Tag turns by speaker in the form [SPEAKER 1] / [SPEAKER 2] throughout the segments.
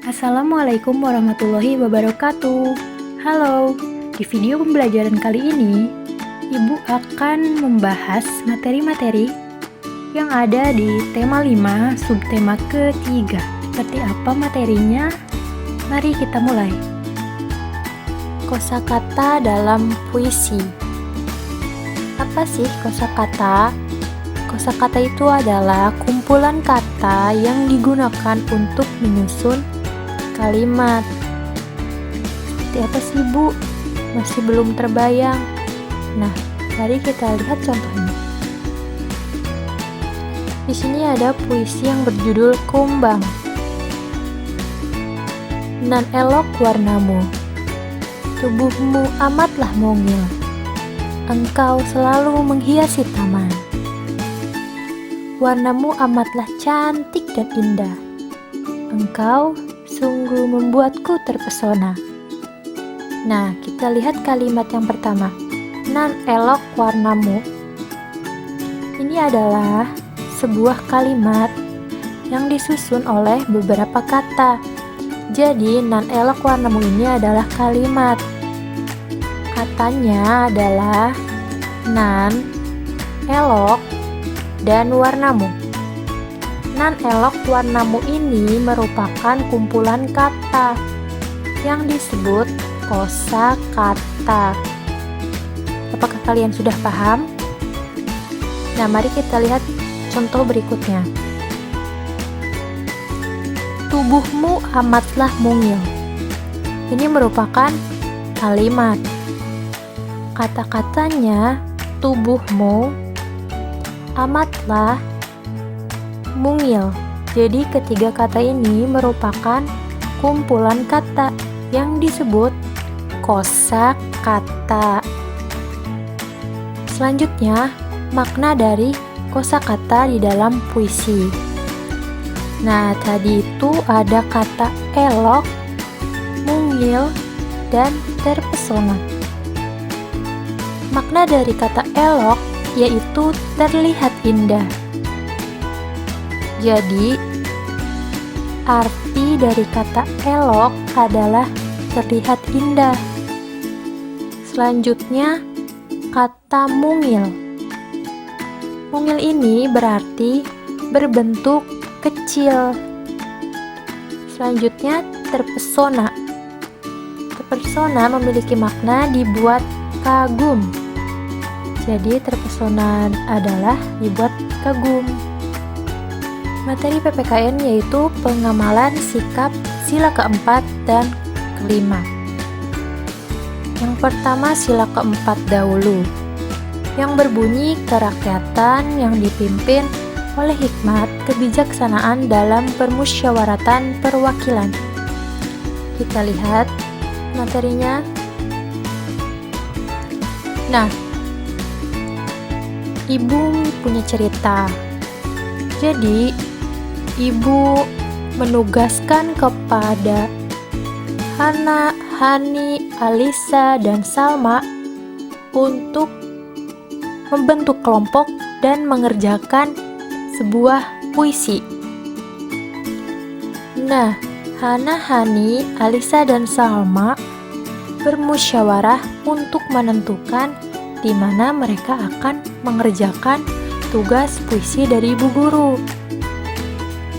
[SPEAKER 1] Assalamualaikum warahmatullahi wabarakatuh. Halo, di video pembelajaran kali ini, Ibu akan membahas materi-materi yang ada di tema 5, subtema ketiga. Seperti apa materinya? Mari kita mulai. Kosakata dalam puisi. Apa sih kosakata? Kosakata itu adalah kumpulan kata yang digunakan untuk menyusun kalimat. Seperti apa sih, Bu? Masih belum terbayang. Nah, mari kita lihat contohnya. Di sini ada puisi yang berjudul Kumbang. Nan elok warnamu, tubuhmu amatlah mungil. Engkau selalu menghiasi taman. Warnamu amatlah cantik dan indah. Engkau sungguh membuatku terpesona. Nah, kita lihat kalimat yang pertama. Nan elok warnamu. Ini adalah sebuah kalimat yang disusun oleh beberapa kata. Jadi, nan elok warnamu ini adalah kalimat. Katanya adalah nan elok dan warnamu. Nan elok warnamu ini merupakan kumpulan kata yang disebut kosakata. Apakah kalian sudah paham? Nah, mari kita lihat contoh berikutnya. Tubuhmu amatlah mungil. Ini merupakan kalimat. Kata-katanya tubuhmu amatlah mungil. Jadi ketiga kata ini merupakan kumpulan kata yang disebut kosakata. Selanjutnya, makna dari kosakata di dalam puisi. Nah, tadi itu ada kata elok, mungil, dan terpesona. Makna dari kata elok yaitu terlihat indah. Jadi, arti dari kata elok adalah terlihat indah. Selanjutnya, kata mungil. Mungil ini berarti berbentuk kecil. Selanjutnya, terpesona. Terpesona memiliki makna dibuat kagum. Jadi terpesona adalah dibuat kagum. Materi PPKN yaitu pengamalan sikap sila keempat dan kelima. Yang pertama sila keempat dahulu, yang berbunyi kerakyatan yang dipimpin oleh hikmat kebijaksanaan dalam permusyawaratan perwakilan. Kita lihat materinya. Nah, Ibu punya cerita. Jadi, Ibu menugaskan kepada Hana, Hani, Alisa, dan Salma untuk membentuk kelompok dan mengerjakan sebuah puisi. Nah, Hana, Hani, Alisa, dan Salma bermusyawarah untuk menentukan di mana mereka akan mengerjakan tugas puisi dari ibu guru.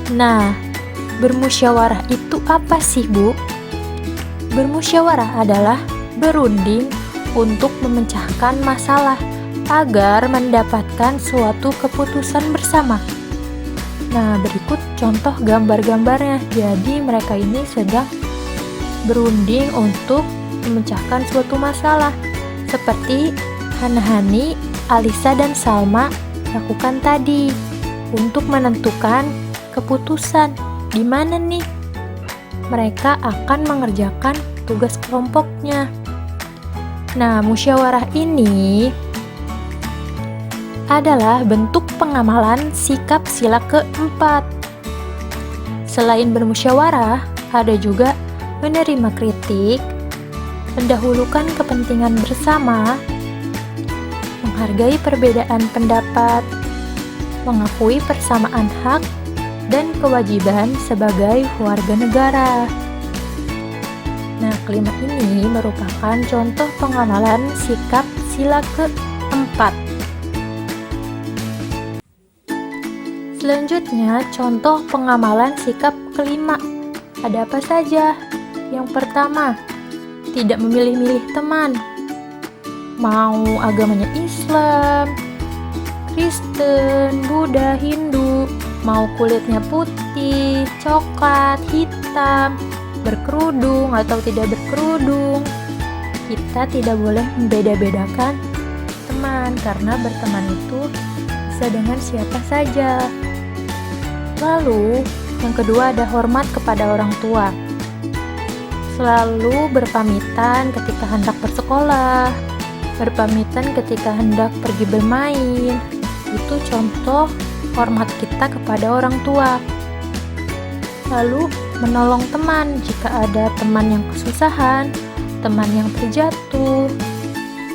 [SPEAKER 1] Nah, bermusyawarah itu apa sih, Bu? Bermusyawarah adalah berunding untuk memecahkan masalah agar mendapatkan suatu keputusan bersama. Nah, berikut contoh gambar-gambarnya. Jadi, mereka ini sedang berunding untuk memecahkan suatu masalah. Seperti Hani, Alisa, dan Salma lakukan tadi untuk menentukan keputusan di mana nih mereka akan mengerjakan tugas kelompoknya. Nah, musyawarah ini adalah bentuk pengamalan sikap sila keempat. Selain bermusyawarah, ada juga menerima kritik, mendahulukan kepentingan bersama, menghargai perbedaan pendapat, mengakui persamaan hak, dan kewajiban sebagai warga negara. Nah, kelima ini merupakan contoh pengamalan sikap sila keempat. Selanjutnya, contoh pengamalan sikap kelima. Ada apa saja? Yang pertama, tidak memilih-milih teman. Mau agamanya Islam, Kristen, Buddha, Hindu, mau kulitnya putih, coklat, hitam, berkerudung atau tidak berkerudung, kita tidak boleh membeda-bedakan teman karena berteman itu bisa dengan siapa saja. Lalu, yang kedua ada hormat kepada orang tua. Selalu berpamitan ketika hendak bersekolah, berpamitan ketika hendak pergi bermain. Itu contoh hormat kita kepada orang tua. Lalu, menolong teman jika ada teman yang kesusahan, teman yang terjatuh,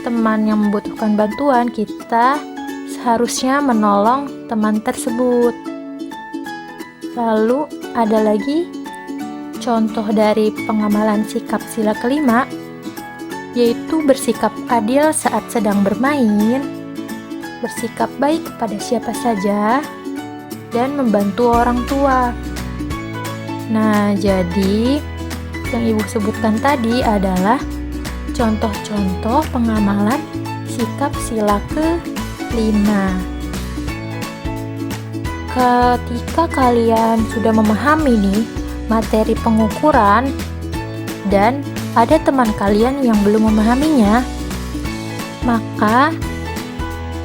[SPEAKER 1] teman yang membutuhkan bantuan, kita seharusnya menolong teman tersebut. Lalu ada lagi contoh dari pengamalan sikap sila kelima, yaitu bersikap adil saat sedang bermain, bersikap baik kepada siapa saja, dan membantu orang tua. Nah, jadi yang Ibu sebutkan tadi adalah contoh-contoh pengamalan sikap sila kelima. Ketika kalian sudah memahami nih materi pengukuran dan ada teman kalian yang belum memahaminya, maka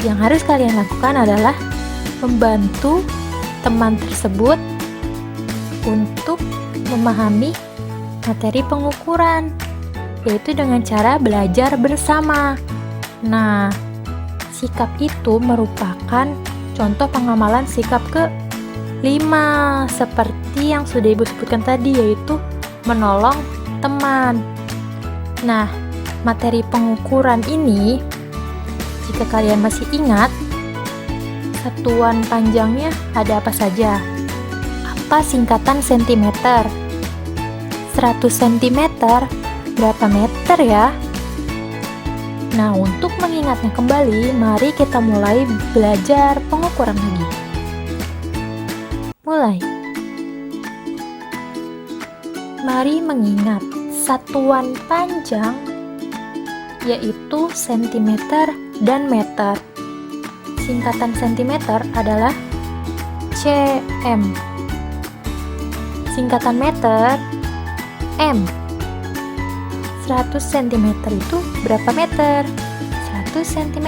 [SPEAKER 1] yang harus kalian lakukan adalah membantu teman tersebut untuk memahami materi pengukuran, yaitu dengan cara belajar bersama. Nah, sikap itu merupakan contoh pengamalan sikap kelima, seperti yang sudah Ibu sebutkan tadi, yaitu menolong teman. Nah, materi pengukuran ini, jika kalian masih ingat, satuan panjangnya ada apa saja? Apa singkatan sentimeter? 100 cm berapa meter ya? Nah, untuk mengingatnya kembali, mari kita mulai belajar pengukuran lagi. Mulai. Mari mengingat satuan panjang yaitu sentimeter dan meter. Singkatan sentimeter adalah cm. Singkatan meter m. 100 cm itu berapa meter? 100 cm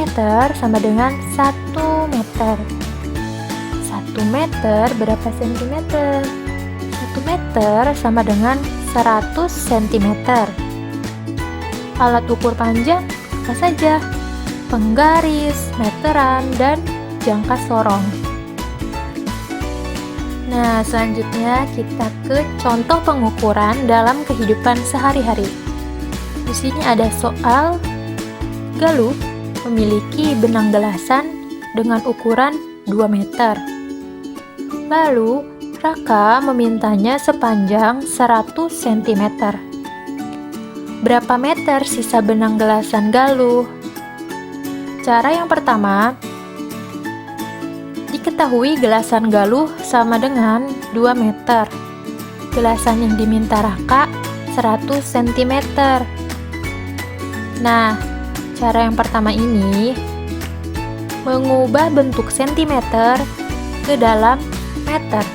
[SPEAKER 1] sama dengan 1 meter. 1 meter berapa sentimeter? 1 meter sama dengan 100 cm. Alat ukur panjang apa saja? Penggaris, meteran, dan jangka sorong. Nah, selanjutnya kita ke contoh pengukuran dalam kehidupan sehari-hari. Di sini ada soal Galuh memiliki benang gelasan dengan ukuran 2 meter. Lalu, Raka memintanya sepanjang 100 cm. Berapa meter sisa benang gelasan Galuh? Cara yang pertama, diketahui gelasan Galuh sama dengan 2 meter. Gelasan yang diminta Raka 100 cm. Nah, cara yang pertama ini mengubah bentuk sentimeter ke dalam meter.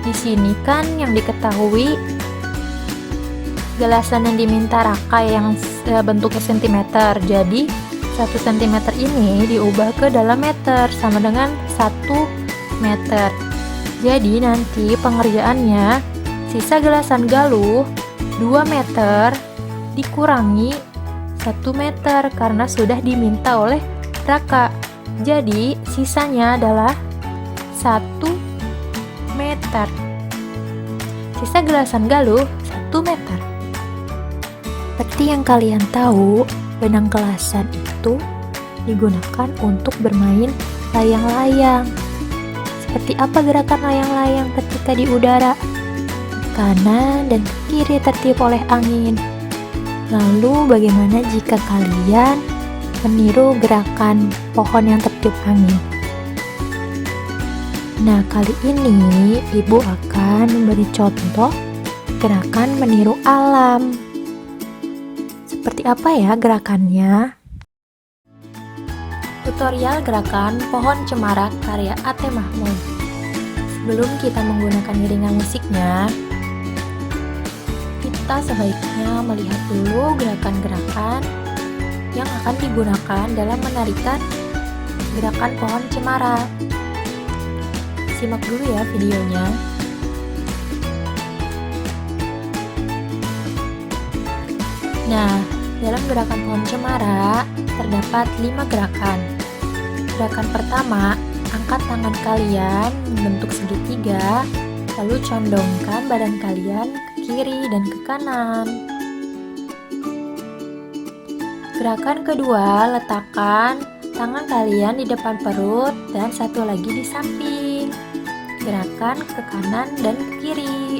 [SPEAKER 1] Di sini kan yang diketahui gelasan yang diminta Raka yang bentuknya sentimeter. Jadi 1 cm ini diubah ke dalam meter sama dengan 1 meter. Jadi nanti pengerjaannya sisa gelasan Galuh 2 meter dikurangi 1 meter karena sudah diminta oleh Raka. Jadi sisanya adalah 1 meter. Sisa gelasan Galuh 1 meter. Seperti yang kalian tahu, benang gelasan itu digunakan untuk bermain layang-layang. seperti apa gerakan layang-layang ketika di udara. Kanan dan ke kiri tertiup oleh angin. Lalu bagaimana jika kalian meniru gerakan pohon yang tertiup angin? Nah, kali ini Ibu akan memberi contoh gerakan meniru alam. Seperti apa ya gerakannya? Tutorial gerakan pohon cemara karya A.T. Mahmud. Sebelum kita menggunakan iringan musiknya, kita sebaiknya melihat dulu gerakan-gerakan yang akan digunakan dalam menarikan gerakan pohon cemara. Simak dulu ya videonya. Nah, dalam gerakan pohon cemara terdapat 5 gerakan. Gerakan pertama, angkat tangan kalian membentuk segitiga, lalu condongkan badan kalian ke kiri dan ke kanan. Gerakan kedua, letakkan tangan kalian di depan perut dan satu lagi di samping. Gerakan ke kanan dan ke kiri.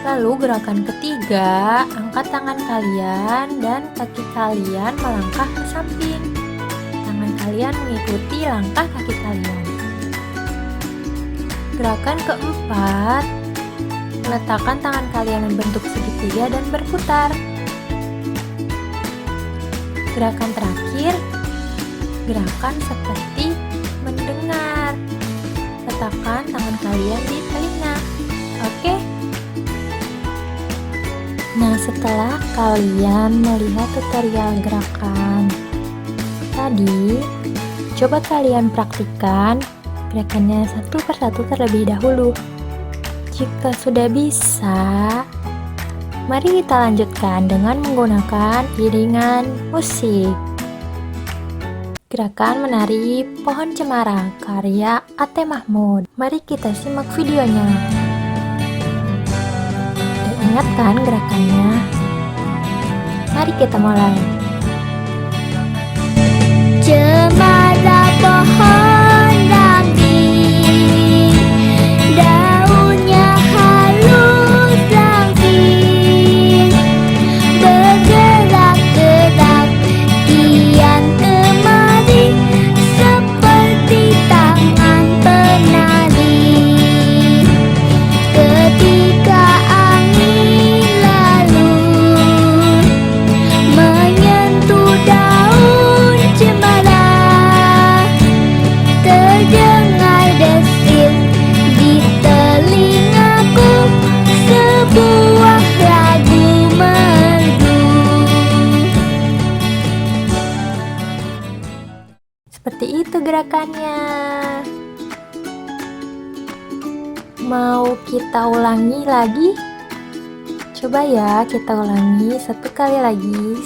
[SPEAKER 1] Lalu gerakan ketiga, angkat tangan kalian dan kaki kalian melangkah ke samping. Tangan kalian mengikuti langkah kaki kalian. Gerakan keempat, letakkan tangan kalian membentuk segitiga dan berputar. Gerakan terakhir, gerakan seperti mendengar. Letakkan tangan kalian di telinga. Oke? Nah, setelah kalian melihat tutorial gerakan tadi, coba kalian praktikkan gerakannya satu persatu terlebih dahulu. Jika sudah bisa, mari kita lanjutkan dengan menggunakan iringan musik. Gerakan menari pohon cemara karya A.T. Mahmud. Mari kita simak videonya. Dan ingat kan gerakannya? Mari kita mulai.
[SPEAKER 2] Cemara pohon ramping, daunnya halus langsing, bergerak-gerak kian kemari seperti tangan penari. Ketika angin lalu menyentuh daun cemara, terdengar desir di telingaku sebuah lagu merdu.
[SPEAKER 1] Seperti itu gerakannya. Mau kita ulangi lagi? Coba ya kita ulangi satu kali lagi.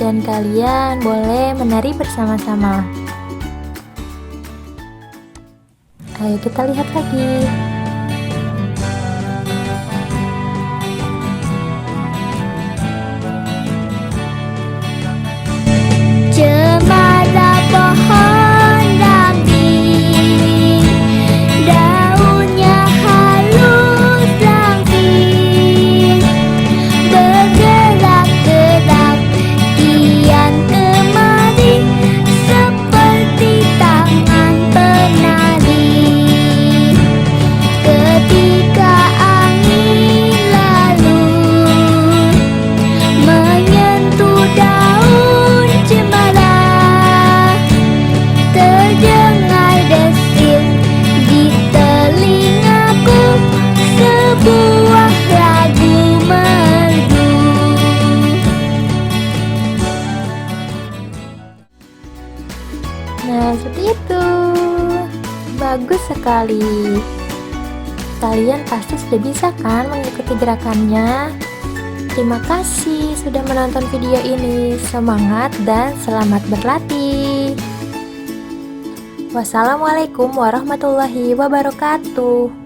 [SPEAKER 1] Dan kalian boleh menari bersama-sama. Ayo kita lihat lagi.
[SPEAKER 2] Cemara pohon ramping, daunnya halus langsing, bergerak-gerak kian kemari seperti tangan penari. Ketika angin lalu menyentuh daun cemara, terdengar desir di telingaku sebuah lagu merdu.
[SPEAKER 1] Nah, seperti itu. Bagus sekali. Kalian pasti sudah bisa kan mengikuti gerakannya? Terima kasih sudah menonton video ini. Semangat dan selamat berlatih. Wassalamualaikum warahmatullahi wabarakatuh.